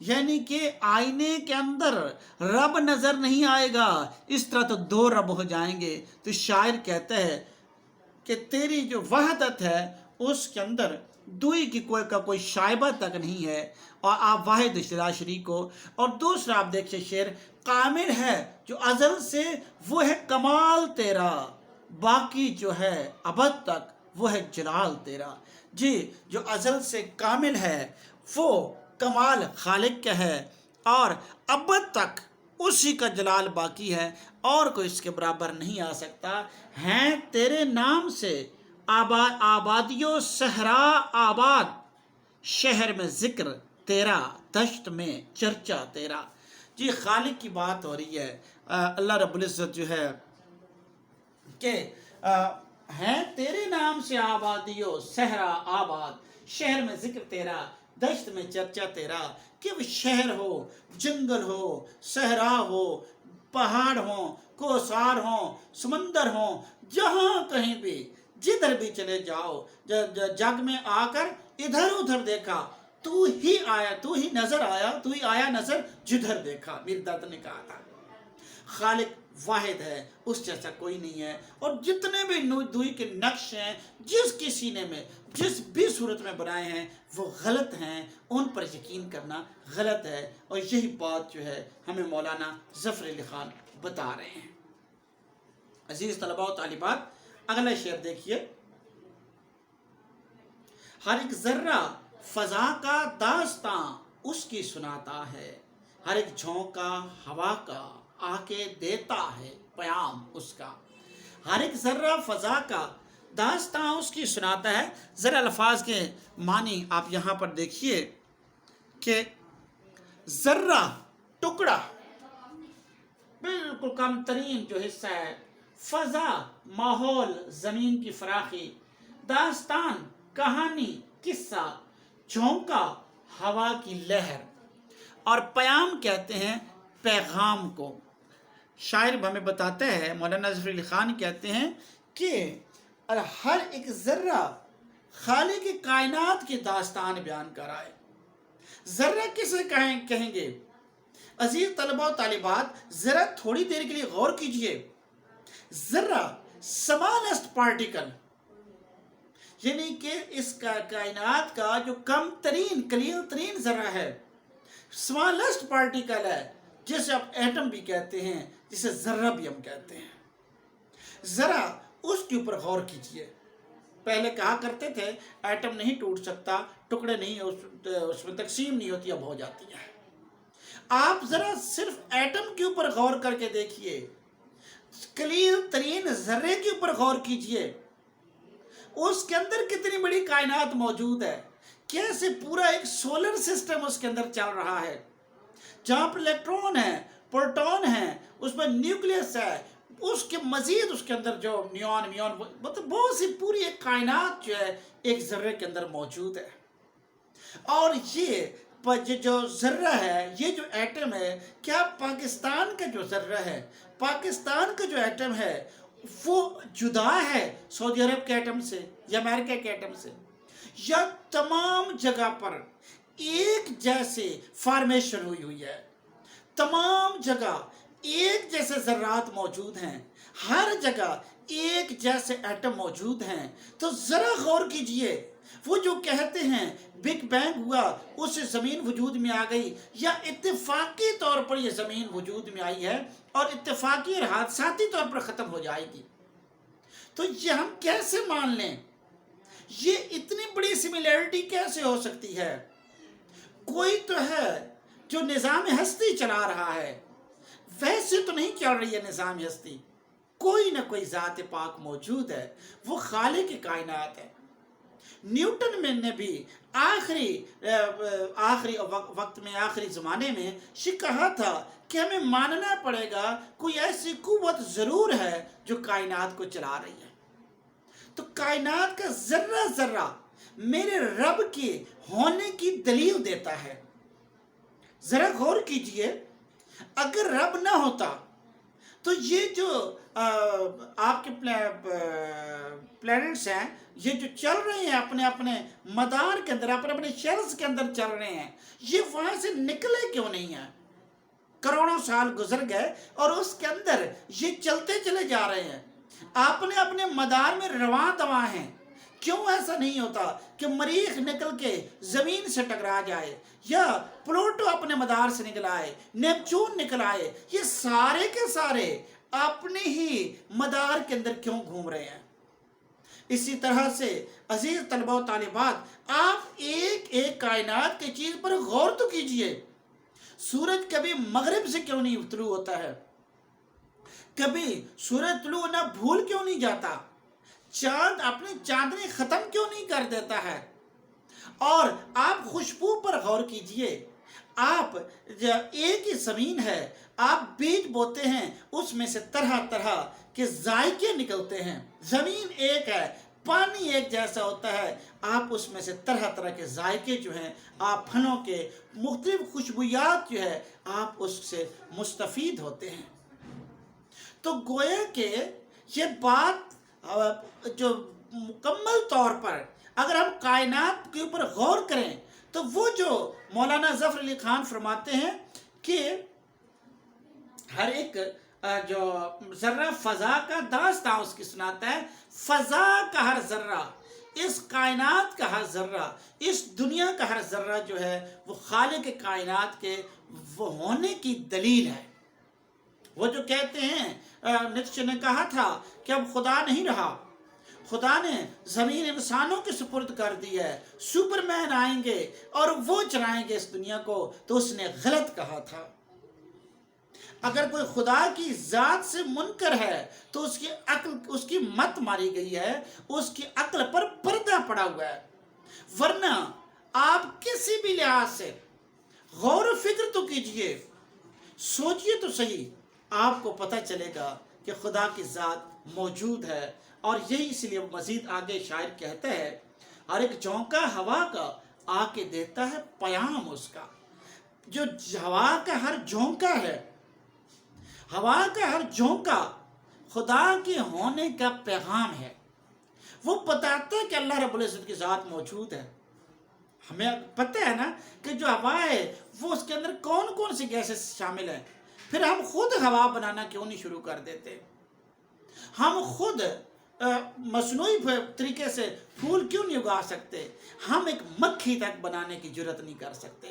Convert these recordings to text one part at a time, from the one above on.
یعنی کہ آئینے کے اندر رب نظر نہیں آئے گا، اس طرح تو دو رب ہو جائیں گے۔ تو شاعر کہتا ہے کہ تیری جو وحدت ہے اس کے اندر دوئی کی کوئی شائبہ تک نہیں ہے، اور آپ واحد لا شریک ہو۔ اور دوسرا آپ دیکھیں شعر، کامل ہے جو ازل سے وہ ہے کمال تیرا، باقی جو ہے ابد تک وہ ہے جلال تیرا۔ جی، جو ازل سے کامل ہے وہ کمال خالق کا ہے، اور ابد تک اسی کا جلال باقی ہے، اور کوئی اس کے برابر نہیں آ سکتا۔ ہیں تیرے نام سے آبادی و صحرا آباد، شہر میں ذکر تیرا، دشت میں چرچا تیرا۔ جی، خالق کی بات ہو رہی ہے۔ اللہ رب العزت جو ہے کہ ہیں تیرے نام سے آبادی و صحرا آباد، شہر میں ذکر تیرا، دشت میں چرچا تیرا۔ کہ وہ شہر ہو، جنگل ہو، صحرا ہو، پہاڑ ہوں، کوسار ہوں، سمندر ہوں، جہاں کہیں بھی جدھر بھی چلے جاؤ، جگ میں آ کر ادھر ادھر دیکھا تو ہی آیا، تو ہی نظر آیا، تو ہی آیا نظر جدھر دیکھا، میر داد نے کہا تھا۔ خالق واحد ہے، اس جیسا کوئی نہیں ہے۔ اور جتنے بھی دوئی کے نقش ہیں جس کسی نے میں جس بھی صورت میں بنائے ہیں وہ غلط ہیں، ان پر یقین کرنا غلط ہے۔ اور یہی بات جو ہے ہمیں مولانا ظفر علی خان بتا رہے ہیں۔ عزیز طلباء و طالبات، اگلا شعر دیکھیے، ہر ایک ذرہ فضا کا داستاں اس کی سناتا ہے، ہر ایک جھونکا ہوا کا آ کے دیتا ہے پیام اس کا۔ ہر ایک ذرہ فضا کا داستاں اس کی سناتا ہے۔ ذرا الفاظ کے معنی آپ یہاں پر دیکھیے کہ ذرہ ٹکڑا بالکل کم ترین جو حصہ ہے، فضا ماحول زمین کی فراخی، داستان کہانی قصہ، جھونکا ہوا کی لہر، اور پیام کہتے ہیں پیغام کو۔ شاعر ہمیں بتاتا ہے، مولانا ظفر علی خان کہتے ہیں کہ ہر ایک ذرہ خالق کائنات کی داستان بیان کر رہا ہے۔ ذرہ کسے کہیں گے؟ عزیز طلباء و طالبات، ذرا تھوڑی دیر کے لیے غور کیجئے۔ ذرہ سمالسٹ پارٹیکل، یعنی کہ اس کائنات کا جو کم ترین قلیل ترین ذرہ ہے، سمالسٹ پارٹیکل ہے، جسے آپ ایٹم بھی کہتے ہیں، جسے ذرہ بھی ہم کہتے ہیں۔ ذرا اس کے اوپر غور کیجئے۔ پہلے کہا کرتے تھے ایٹم نہیں ٹوٹ سکتا، ٹکڑے نہیں، اس میں تقسیم نہیں ہوتی، اب ہو جاتی ہے۔ آپ ذرا صرف ایٹم کے اوپر غور کر کے دیکھیے، قلیل ترین ذرے کے اوپر غور کیجئے، اس کے اندر کتنی بڑی کائنات موجود ہے، کیسے پورا ایک سولر سسٹم اس کے اندر چل رہا ہے، جہاں پر الیکٹرون ہے، پروٹون ہے، اس میں نیوکلیس ہے، اس کے مزید اس کے اندر جو نیون میون، مطلب بہت سی پوری ایک کائنات جو ہے ایک ذرے کے اندر موجود ہے۔ اور یہ جو ذرہ ہے، یہ جو ایٹم ہے، کیا پاکستان کا جو ذرہ ہے، پاکستان کا جو ایٹم ہے وہ جدا ہے سعودی عرب کے ایٹم سے یا امریکہ کے ایٹم سے، یا تمام جگہ پر ایک جیسے فارمیشن ہوئی ہے، تمام جگہ ایک جیسے ذرات موجود ہیں، ہر جگہ ایک جیسے ایٹم موجود ہیں؟ تو ذرا غور کیجئے، وہ جو کہتے ہیں بگ بینگ ہوا، اس سے زمین وجود میں آ گئی، یا اتفاقی طور پر یہ زمین وجود میں آئی ہے اور اتفاقی اور حادثاتی طور پر ختم ہو جائے گی، تو یہ ہم کیسے مان لیں؟ یہ اتنی بڑی سملیرٹی کیسے ہو سکتی ہے؟ کوئی تو ہے جو نظام ہستی چلا رہا ہے، ویسے تو نہیں چل رہی ہے نظام ہستی، کوئی نہ کوئی ذات پاک موجود ہے، وہ خالق کائنات ہے۔ نیوٹن میں نے بھی آخری وقت میں، آخری زمانے میں یہ کہا تھا کہ ہمیں ماننا پڑے گا کوئی ایسی قوت ضرور ہے جو کائنات کو چلا رہی ہے۔ تو کائنات کا ذرہ ذرہ میرے رب کے ہونے کی دلیل دیتا ہے۔ ذرا غور کیجئے، اگر رب نہ ہوتا تو یہ جو آپ کے پلینٹس ہیں، یہ جو چل رہے ہیں اپنے اپنے مدار کے اندر، اپنے اپنے شیلز کے اندر چل رہے ہیں، یہ وہاں سے نکلے کیوں نہیں ہیں؟ کروڑوں سال گزر گئے اور اس کے اندر یہ چلتے چلے جا رہے ہیں، اپنے اپنے مدار میں رواں دواں ہیں۔ کیوں ایسا نہیں ہوتا کہ مریخ نکل کے زمین سے ٹکرا جائے، یا پلوٹو اپنے مدار سے نکل آئے، نیپچون نکل آئے؟ یہ سارے کے سارے اپنے ہی مدار کے اندر کیوں گھوم رہے ہیں؟ اسی طرح سے عزیز طلبہ و طالبات، آپ ایک ایک کائنات کی چیز پر غور تو کیجئے۔ سورج کبھی مغرب سے کیوں نہیں طلوع ہوتا ہے؟ کبھی سورج طلوع نہ بھول کیوں نہیں جاتا؟ چاند اپنی چاندنی ختم کیوں نہیں کر دیتا ہے؟ اور آپ خوشبو پر غور کیجئے۔ آپ ایک ہی زمین ہے، آپ بیج بوتے ہیں، اس میں سے طرح طرح کے ذائقے نکلتے ہیں۔ زمین ایک ہے، پانی ایک جیسا ہوتا ہے، آپ اس میں سے طرح طرح کے ذائقے جو ہیں، آپ پھلوں کے مختلف خوشبویات جو ہے، آپ اس سے مستفید ہوتے ہیں۔ تو گویا کہ یہ بات جو مکمل طور پر اگر ہم کائنات کے اوپر غور کریں تو وہ جو مولانا ظفر علی خان فرماتے ہیں کہ ہر ایک جو ذرہ فضا کا داستان اس کی سناتا ہے، فضا کا ہر ذرہ، اس کائنات کا ہر ذرہ، اس دنیا کا ہر ذرہ جو ہے وہ خالق کائنات کے وہ ہونے کی دلیل ہے۔ وہ جو کہتے ہیں نیچے نے کہا تھا کہ اب خدا نہیں رہا، خدا نے زمین انسانوں کے سپرد کر دی ہے، سپرمین آئیں گے اور وہ چلائیں گے اس دنیا کو، تو اس نے غلط کہا تھا۔ اگر کوئی خدا کی ذات سے منکر ہے تو اس کی عقل، اس کی مت ماری گئی ہے، اس کی عقل پر پردہ پڑا ہوا ہے۔ ورنہ آپ کسی بھی لحاظ سے غور و فکر تو کیجئے، سوچئے تو صحیح، آپ کو پتہ چلے گا کہ خدا کی ذات موجود ہے۔ اور یہی اس لیے مزید آگے شاعر کہتا ہے، ہر ایک جھونکا ہوا کا آ کے دیتا ہے پیام اس کا۔ جو ہوا کا ہر جھونکا ہے، ہوا کا ہر جھونکا خدا کے ہونے کا پیغام ہے۔ وہ بتاتا ہے کہ اللہ رب العزت کی ذات موجود ہے۔ ہمیں پتہ ہے نا کہ جو ہوا ہے وہ اس کے اندر کون کون سی گیسز شامل ہیں، پھر ہم خود ہوا بنانا کیوں نہیں شروع کر دیتے؟ ہم خود مصنوعی طریقے سے پھول کیوں نہیں اگا سکتے؟ ہم ایک مکھی تک بنانے کی جرت نہیں کر سکتے،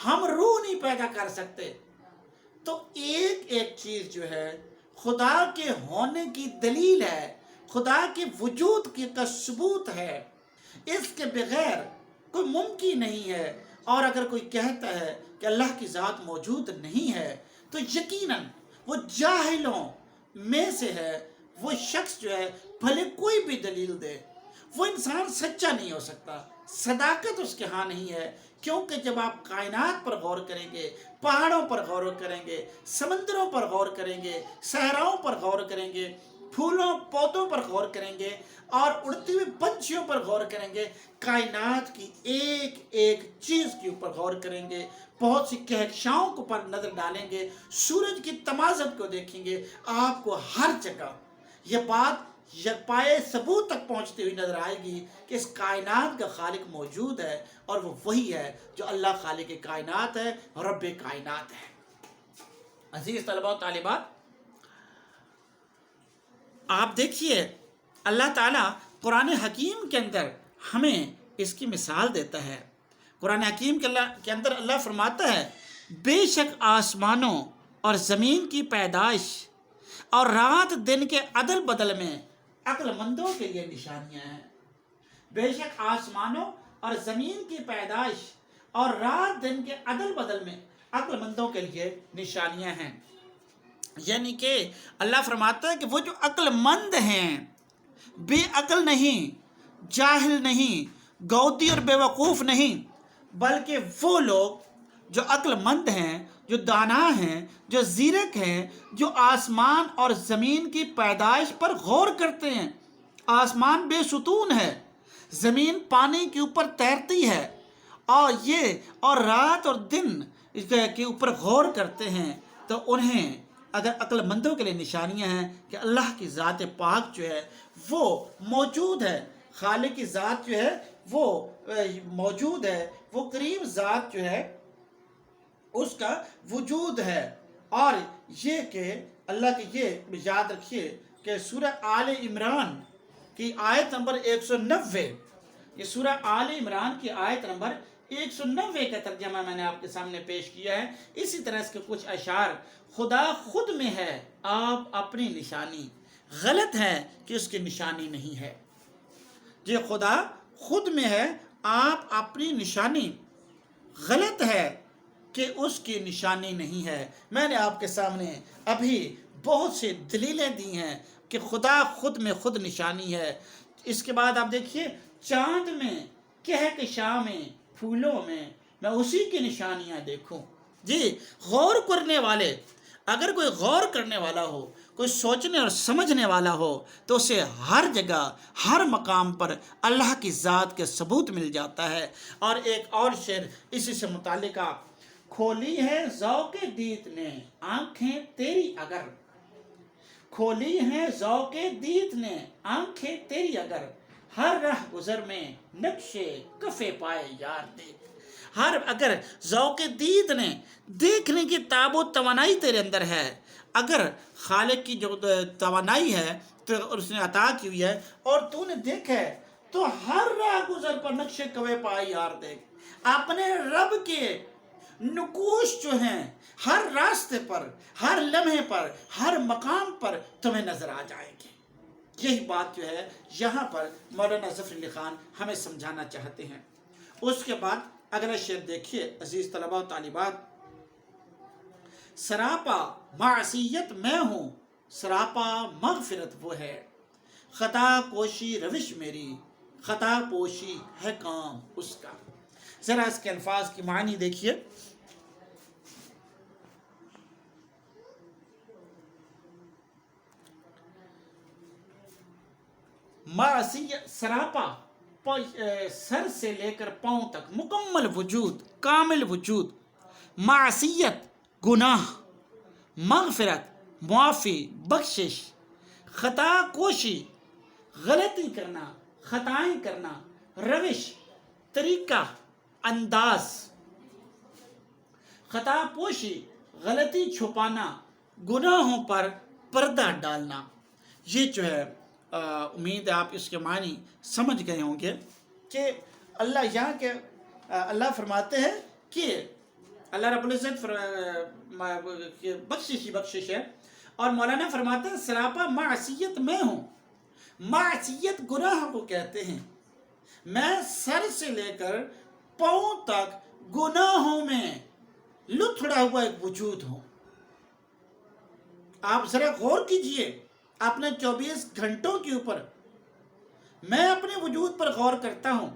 ہم روح نہیں پیدا کر سکتے۔ تو ایک ایک چیز جو ہے خدا کے ہونے کی دلیل ہے، خدا کے وجود کا ثبوت ہے، اس کے بغیر کوئی ممکن نہیں ہے۔ اور اگر کوئی کہتا ہے کہ اللہ کی ذات موجود نہیں ہے تو یقیناً وہ جاہلوں میں سے ہے۔ وہ شخص جو ہے بھلے کوئی بھی دلیل دے، وہ انسان سچا نہیں ہو سکتا، صداقت اس کے ہاں نہیں ہے۔ کیونکہ جب آپ کائنات پر غور کریں گے، پہاڑوں پر غور کریں گے، سمندروں پر غور کریں گے، صحراؤں پر غور کریں گے، پھولوں پودوں پر غور کریں گے اور اڑتی ہوئی پنچھیوں پر غور کریں گے، کائنات کی ایک ایک چیز کے اوپر غور کریں گے، بہت سی کہکشاؤں کو پر نظر ڈالیں گے، سورج کی تمازت کو دیکھیں گے، آپ کو ہر جگہ یہ بات پائے ثبوت تک پہنچتی ہوئی نظر آئے گی کہ اس کائنات کا خالق موجود ہے، اور وہ وہی ہے جو اللہ خالق کائنات ہے، رب کائنات ہے۔ عزیز طلبہ و طالبات، آپ دیکھیے اللہ تعالیٰ قرآن حکیم کے اندر ہمیں اس کی مثال دیتا ہے۔ قرآن حکیم کے اندر اللہ فرماتا ہے، بے شک آسمانوں اور زمین کی پیدائش اور رات دن کے عدل بدل میں عقل مندوں کے لیے نشانیاں ہیں۔ بے شک آسمانوں اور زمین کی پیدائش اور رات دن کے عدل بدل میں عقل مندوں کے لیے نشانیاں ہیں۔ یعنی کہ اللہ فرماتا ہے کہ وہ جو عقل مند ہیں، بے عقل نہیں، جاہل نہیں، گودی اور بے وقوف نہیں، بلکہ وہ لوگ جو عقل مند ہیں، جو دانا ہیں، جو زیرک ہیں، جو آسمان اور زمین کی پیدائش پر غور کرتے ہیں۔ آسمان بے ستون ہے، زمین پانی کے اوپر تیرتی ہے، اور رات اور دن کے اوپر غور کرتے ہیں، تو انہیں اگر عقل مندوں کے لیے نشانیاں ہیں کہ اللہ کی ذات پاک جو ہے وہ موجود ہے، خالق کی ذات جو ہے وہ موجود ہے، وہ کریم ذات جو ہے اس کا وجود ہے۔ اور یہ کہ اللہ کے یہ یاد رکھیے کہ سورہ آل عمران کی آیت نمبر 190، یہ سورہ آل عمران کی آیت نمبر 190 کا ترجمہ میں نے آپ کے سامنے پیش کیا ہے۔ اسی طرح اس کے کچھ اشعار: خدا خود میں ہے آپ اپنی نشانی، غلط ہے کہ اس کی نشانی نہیں ہے۔ یہ خدا خود میں ہے آپ اپنی نشانی، غلط ہے کہ اس کی نشانی نہیں ہے۔ میں نے آپ کے سامنے ابھی بہت سی دلیلیں دی ہیں کہ خدا خود میں خود نشانی ہے۔ اس کے بعد آپ دیکھیے، چاند میں، کہکشاں میں، پھولوں میں اسی کی نشانیاں دیکھوں۔ جی، غور کرنے والے، اگر کوئی غور کرنے والا ہو، کوئی سوچنے اور سمجھنے والا ہو، تو اسے ہر جگہ ہر مقام پر اللہ کی ذات کے ثبوت مل جاتا ہے۔ اور ایک اور شعر اسی سے متعلقہ: کھولی ہے ذوق دید نے آنکھیں تیری اگر، کھولی ہیں ذوق دید نے آنکھیں تیری اگر، ہر رہ گزر میں نقش کف پائے یار دیکھ۔ اگر ذوق دید نے، دیکھنے کی تاب و توانائی تیرے اندر ہے، اگر خالق کی جو توانائی ہے تو اس نے عطا کی ہوئی ہے اور تو نے دیکھا ہے، تو ہر راہ گزر پر نقش کف پائے یار دیکھ۔ اپنے رب کے نقوش جو ہیں ہر راستے پر، ہر لمحے پر، ہر مقام پر تمہیں نظر آ جائیں گے۔ یہی بات جو ہے یہاں پر مولانا ظفر علی خان ہمیں سمجھانا چاہتے ہیں۔ اس کے بعد اگلا شعر دیکھیے عزیز طلباء و طالبات: سراپا معصیت میں ہوں، سراپا مغفرت وہ ہے، خطا کوشی روش میری، خطا پوشی ہے کام اس کا۔ ذرا اس کے الفاظ کی معنی دیکھیے۔ معصیت، سراپا، سر سے لے کر پاؤں تک مکمل وجود، کامل وجود، معصیت گناہ، مغفرت معافی بخشش، خطا کوشی غلطی کرنا، خطائیں کرنا، روش طریقہ انداز، خطا پوشی غلطی چھپانا، گناہوں پر پردہ ڈالنا۔ یہ جو ہے امید ہے آپ اس کے معنی سمجھ گئے ہوں گے کہ اللہ یہاں کے اللہ فرماتے ہیں کہ اللہ رب العزت بخشش ہے، اور مولانا فرماتے ہیں سراپا معصیت میں ہوں۔ معصیت گناہ کو کہتے ہیں، میں سر سے لے کر پاؤں تک گناہوں میں لتھڑا ہوا ایک وجود ہوں۔ آپ ذرا غور کیجئے اپنے 24 گھنٹوں کے اوپر۔ میں اپنے وجود پر غور کرتا ہوں،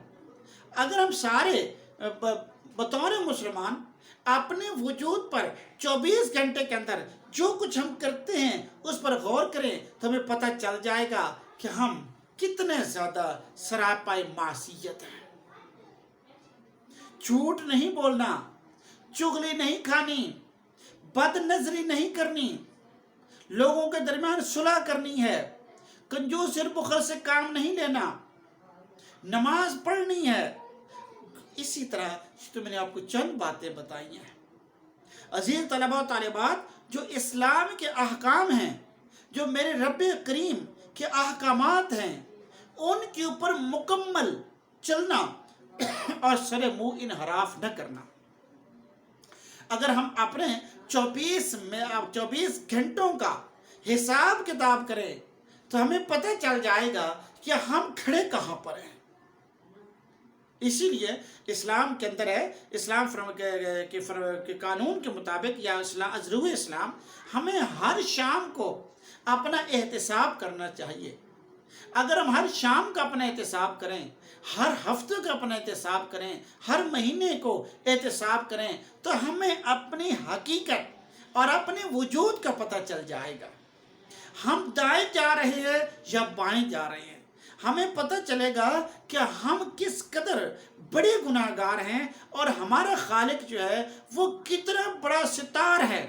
اگر ہم سارے بطور مسلمان اپنے وجود پر 24 گھنٹے کے اندر جو کچھ ہم کرتے ہیں اس پر غور کریں تو ہمیں پتہ چل جائے گا کہ ہم کتنے زیادہ سراپائے معصیت ہیں۔ جھوٹ نہیں بولنا، چغلی نہیں کھانی، بد نظری نہیں کرنی، لوگوں کے درمیان صلح کرنی ہے، کنجوس اور بخل سے کام نہیں لینا، نماز پڑھنی ہے۔ اسی طرح تو میں نے آپ کو چند باتیں بتائی ہیں۔ عزیز طلباء و طالبات، جو اسلام کے احکام ہیں، جو میرے رب کریم کے احکامات ہیں، ان کے اوپر مکمل چلنا اور سر منہ انحراف نہ کرنا۔ اگر ہم اپنے 24 گھنٹوں کا حساب کتاب کریں تو ہمیں پتہ چل جائے گا کہ ہم کھڑے کہاں پر ہیں۔ اسی لیے اسلام کے اندر ہے، اسلام کے قانون کے مطابق یا ازروح اسلام، ہمیں ہر شام کو اپنا احتساب کرنا چاہیے۔ اگر ہم ہر شام کا اپنا احتساب کریں، ہر ہفتے کا اپنا احتساب کریں، ہر مہینے کو احتساب کریں، تو ہمیں اپنی حقیقت اور اپنے وجود کا پتہ چل جائے گا۔ ہم دائیں جا رہے ہیں یا بائیں جا رہے ہیں، ہمیں پتہ چلے گا کہ ہم کس قدر بڑے گناہگار ہیں اور ہمارا خالق جو ہے وہ کتنا بڑا ستار ہے۔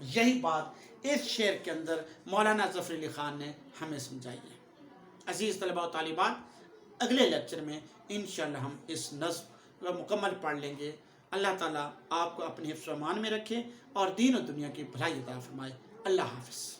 یہی بات اس شعر کے اندر مولانا ظفر علی خان نے ہمیں سمجھائی ہے۔ عزیز طلباء و طالبات، اگلے لیکچر میں انشاءاللہ ہم اس نظم کو مکمل پڑھ لیں گے۔ اللہ تعالیٰ آپ کو اپنے حفظ و امان میں رکھے اور دین و دنیا کی بھلائی عطا فرمائے۔ اللہ حافظ۔